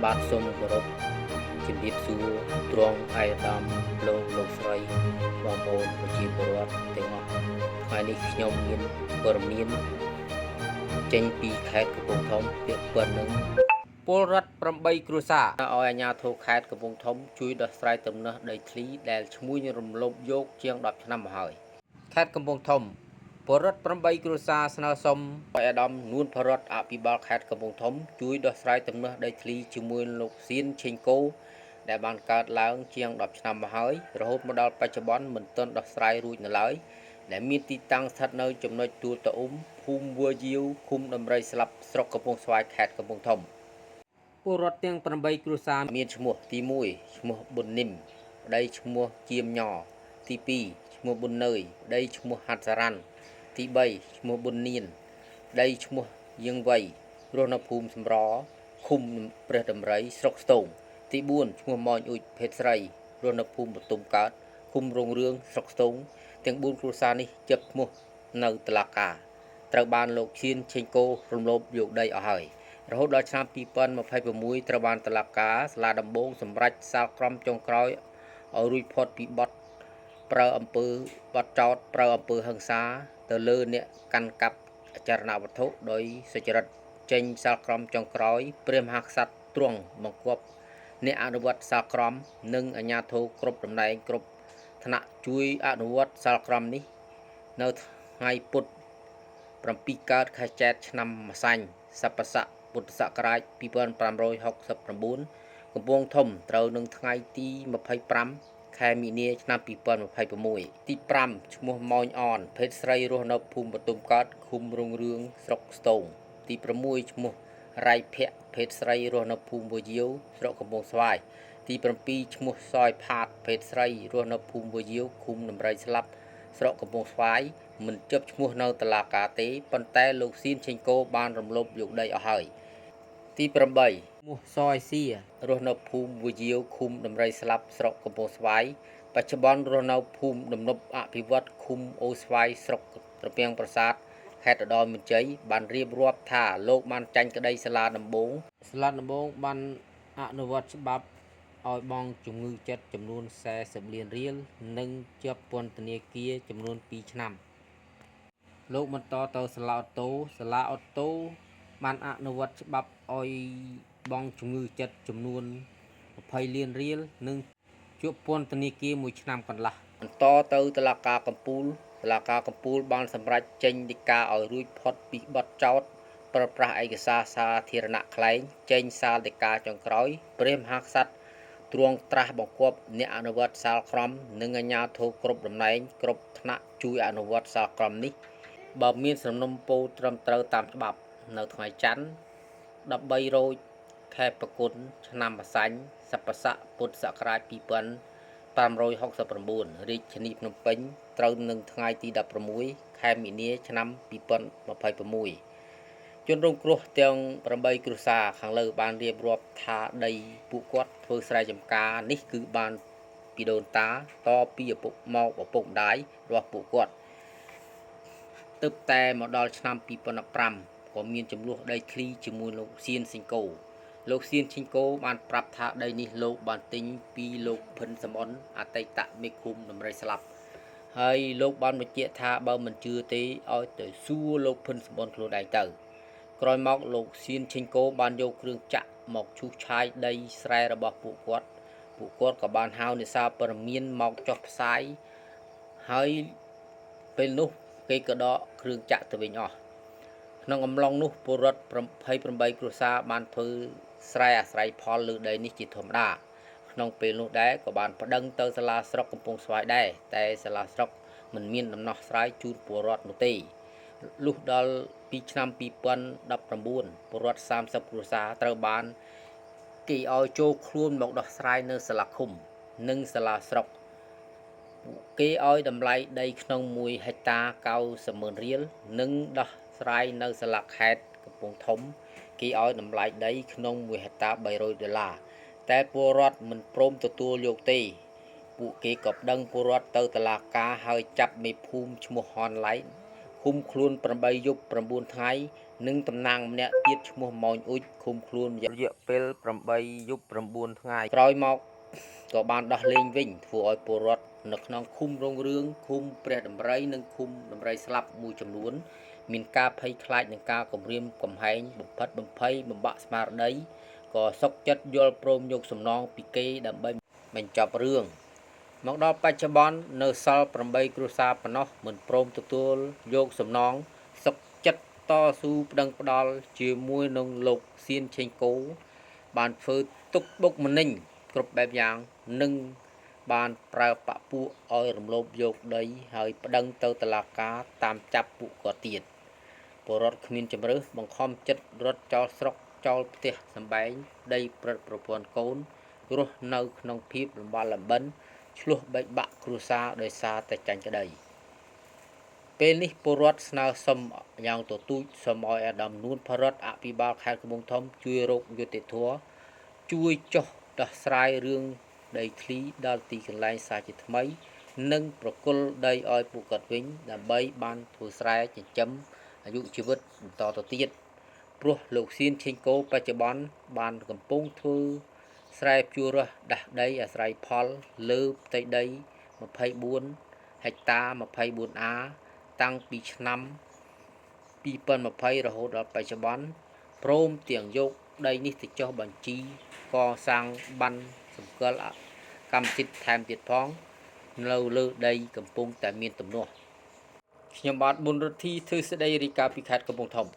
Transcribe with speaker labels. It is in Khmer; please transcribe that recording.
Speaker 1: បាទសូមគោរពជំរាបសួរទ្រង់ឯកឧត្តមលោកស្រីបងប្អូនប្រជាពលរដ្ឋទាំងអស់ថ្ងៃនេះខ្ញុំមានព័ត៌មានចេញពីខេត្តកំពង់ធំពាក់ព័ន្ធនឹងពលរដ្ឋ8គ្រួសារឲ្យអាជ្ញាធរខេត្តកំពង់ធំជួយដោះស្រាយទំនាស់ដីធ្លីដែលឈ្មួញរំលោភយកជាង10ឆ្នាំមកហើយខេត្តកំពង់ធំពលរដ្ឋ8គ្រួសារស្នើសុំឲ្យអាដាមនួនផរដ្ឋអភិបាលខេត្តកំពង់ធំជួយដោះស្រាយទំនាស់ដីធ្លីជាមួយលោកសៀនឆេងកូដែលបានកើតឡើងជាង10ឆ្នាំមកហើយរហូតមកដល់បច្ចុប្បន្នមិនទាន់ដោះស្រាយរួចនៅឡើយដែលមានទីតាំងស្ថិតនៅចំណុចទួលតាអ៊ុំភូមិវ័យាវឃុំដំរីស្លាប់ស្រុកកំពង់ស្វាយខេត្តកំពង់ធំពលរដ្ឋទាំង8គ្រួសារមានឈ្មោះទី1ឈ្មោះប៊ុននីមប្តីឈ្មោះជាមញទី2ឈ្មោះប៊ុននើយប្តីឈ្មោះហាត់សារ៉ាន់ទី3ឈ្មោះប៊ុននៀនប្តីឈ្មោះយើងវៃរស់នៅភូមិសំរឃុំព្រះដំរីស្រុកស្ទងទី4ឈ្មោះម៉ោញអ៊ុចភេទស្រីរស់នៅភូមិបតុមកើតឃុំរងរឿងស្រុកស្ទងទាំង4គ្រួសារនេះជាប់ឈ្មោះនៅតុលាការត្រូវបានលោកឈៀនឆេងកូរំលោភយកដីអស់ហើយរហូតដល់ឆ្នាំ2026ត្រូវបានតុលាការសាលាដំបងសម្រេចសាលក្រមចុងក្រោយឲ្យរួចផុតពីបទប្រើអំពើបទចោទប្រើអំពើហិង្សាទៅលើអ្នកកាន់កាប់អចលនវត្ថុដោយសុចរិតចេញសាលក្រមចុងក្រោយព្រះមហាក្សត្រទ្រង់បង្គាប់អ្នកអនុវត្តសាលក្រមនិងអាជ្ញាធរគ្រប់តំណែងគ្រប់ថ្នាក់ជួយអនុវត្តសាលក្រមនេះនៅថ្ងៃពុធ7កើតខែចែកឆ្នាំម្សាញ់ស័ព្ទស័កពុទ្ធសករាជ2569កំពង់ធំត្រូវនឹងថ្ងៃទី25ខែមីនាឆ្នាំ2026ទី5ឈ្មោះម៉ោញអនភេទស្រីរស់នៅភូមិបតុមកើតឃុំរងរឿងស្រុកស្ទងទី6ឈ្មោះរៃភ័ក្រភេទស្រីរស់នៅភូមិវយាវស្រុកកំពង់ស្វាយទី7ឈ្មោះសយផាតភេទស្រីរស់នៅភូមិវយាវឃុំដំរីស្លាប់ស្រុកកំពង់ស្វាយមិនជាប់ឈ្មោះនៅតុលាការទេប៉ុន្តែលោកសៀនឆេងកូបានរំលោភយកដីអស់ហើយទី8ឈ្មោះសយសៀរស់នៅភូមិវយាវឃុំដំរីស្លាប់ស្រុកកំពង់ស្វាយបច្ចុប្បន្នរស់នៅភូមិដំណប់អភិវឌ្ឍឃុំអូស្វាយស្រុកត្រពាំងប្រាសាទខេត្តឧត្តរមានជ័យបានរៀបរាប់ថាលោកបានចាញ់ក្តីសាលាដំបងបានអនុវត្តច្បាប់ឲ្យបង់ជំងឺចិត្តចំនួន40លានរៀលនិងជាប់ពន្ធនាគារចំនួន2ឆ្នាំលោកបន្តទៅសាលាអូតូបានអនុវត្តច្បាប់ឲ្យបង់ជំងឺចិត្តចំនួន20លានរៀលនិងជាប់ពន្ធនាគារ1ឆ្នាំកន្លះបន្តទៅតុលាការកំពូលបានសម្រេចចេញដីកាឲ្យរួចផុតពីបទចោទប្រើប្រាស់ឯកសារសាធារណៈក្លែងចេញសាលដីកាចុងក្រោយព្រះមហាក្សត្រទ្រង់ត្រាស់បង្គាប់អ្នកអនុវត្តសាលក្រមនិងអាជ្ញាធរគ្រប់តំណែងគ្រប់ថ្នាក់ជួយអនុវត្តសាលក្រមនេះបើមានសំណុំពរត្រឹមត្រូវតាមច្បាប់នៅថ្ងៃច័ន្ទ13រោចខែប្រគុណឆ្នាំម្សាញ់ស័ព្ទស័កពុទ្ធសករាជ2569រាជធានីភ្នំពេញត្រូវនឹងថ្ងៃទី16ខែមីនាឆ្នាំ2026ជនរងគ្រោះទាំង8គ្រួសារខាងលើបានរៀបរាប់ថាដីពួកគាត់ធ្វើស្រែចម្ការនេះគឺបានពីដូនតាតពីឪពុកម្ដាយរបស់ពួកគាត់ទើបតែមកដល់ឆ្នាំ2015ក៏មានចំនួនដីធ្លីជាមួយលោកសៀនសេងកូលោកសៀនឈិងកូបានប្រាប់ថាដីនេះលោកបានទិញពីលោកផិនសំអនអតីតមេឃុំដំរីស្លាប់ហើយលោកបានបញ្ជាក់ថាបើមិនជឿទេឲ្យទៅសួរលោកផិនសំអនខ្លួនឯងទៅក្រោយមកលោកសៀនឈិងកូបានយកគ្រឿងចាក់មកឈូសឆាយដីស្រែរបស់ពួកគាត់ក៏បានហៅនេសាទព័ត៌មានមកចុះផ្សាយហើយពេលនោះគេក៏ដកគ្រឿងចាក់ទៅវិញអស់ក្នុងអំឡុងនោះពលរដ្ឋ28គ្រួសារបានធ្វើស្រែអាស្រ័យផលលើដីនេះជាធម្មតាក្នុងពេលនោះដែរក៏បានប្តឹងទៅសាលាស្រុកកំពង់ស្វាយដែរតែសាលាស្រុកមិនមានដំណោះស្រាយជូនពលរដ្ឋនោះទេលុះដល់ពីឆ្នាំ2019ពលរដ្ឋ30គ្រួសារត្រូវបានគេឲ្យចូលខ្លួនមកដោះស្រាយនៅសាលាឃុំនិងសាលាស្រុកគេឲ្យតម្លៃដីក្នុង1ហិកតា90,000រៀលនិងដោះស្រាយនៅសាលាខេត្តកំពង់ធំគេឲ្យតម្លៃដីក្នុង1ហិកតា$300តែពលរដ្ឋមិនព្រមទទួលយកទេពួកគេក៏ប្តឹងពលរដ្ឋទៅតុលាការហើយចាប់មេភូមិឈ្មោះហនឡៃឃុំខ្លួន8យប់9ថ្ងៃ នឹងតំណាងម្នាក់ទៀតឈ្មោះម៉ោញអ៊ុចឃុំខ្លួនរយៈពេល8យប់9ថ្ងៃក្រោយមកក៏បានដោះលែងវិញធ្វើឲ្យពលរដ្ឋនៅក្នុងឃុំរងរឿងឃុំព្រះដំរីនិងឃុំដំរីស្លាប់មួយចំនួនមានការភ័យខ្លាចនឹងការគំរាមកំហែងបំផិតបំភ័យបំបាក់ស្មារតីក៏សុកចិត្តយល់ព្រមយកសំណងពីគេដើម្បីបញ្ចប់រឿងមកដល់បច្ចុប្បន្ននៅសល់8គ្រួសារប៉ុណ្ណោះមិនព្រមទទួលយកសំណងសុកចិត្តតស៊ូប្តឹងផ្ដាល់ជាមួយនឹងលោកសៀនឆេងកូបានធ្វើទុកបុកម្នេញគ្រប់បែបយ៉ាងនិងបានប្រើបពពួកឲ្យរំលោភយកដីហើយប្តឹងទៅតុលាការតាមចាប់ពួកគាត់ទៀតពលរដ្ឋគ្មានជំរឿសបង្ខំចិត្តរត់ចោលស្រុកចោលផ្ទះសម្បែងដីព្រឹត្តប្រព័ន្ធកូនរស់នៅក្នុងភាពលំបាកលំបិនឆ្លោះបែកបាក់គ្រួសារដោយសារតែចាញ់ក្តីពេលនេះពលរដ្ឋស្នើសុំយ៉ាងទទូចសូមឲ្យអាដាមនួនផរិតអភិបាលខេត្តកំពង់ធំជួយរកយុត្តិធម៌ជួយចុះដោះស្រាយរឿងដីធ្លីដល់ទីកន្លែងសារជាថ្មីនិងប្រគល់ដីឲ្យពួកគាត់វិញដើម្បីបានធ្វើស្រែចិញ្ចឹមអាយុជីវិតបន្តទៅទៀតព្រោះលោកសៀនឆេងកូបច្ចុប្បន្នបានកំពុងធ្វើស្រែភ្ជួររាស់ដាស់ដីអាស្រ័យផលលើផ្ទៃដី24ហិកតា 24A តាំងពីឆ្នាំ2020រហូតដល់បច្ចុប្បន្នព្រមទាំងយកដីនេះទៅចុះបញ្ជីកសាងបណ្ណសម្គាល់កម្មសិទ្ធិថែមទៀតផងនៅលើដីកំពុងតែមានទំនាស់ខ្ញុំបាទប៊ុនរិទ្ធីធ្វើស្ដីរាយការណ៍ពីខេត្តកំពង់ធំ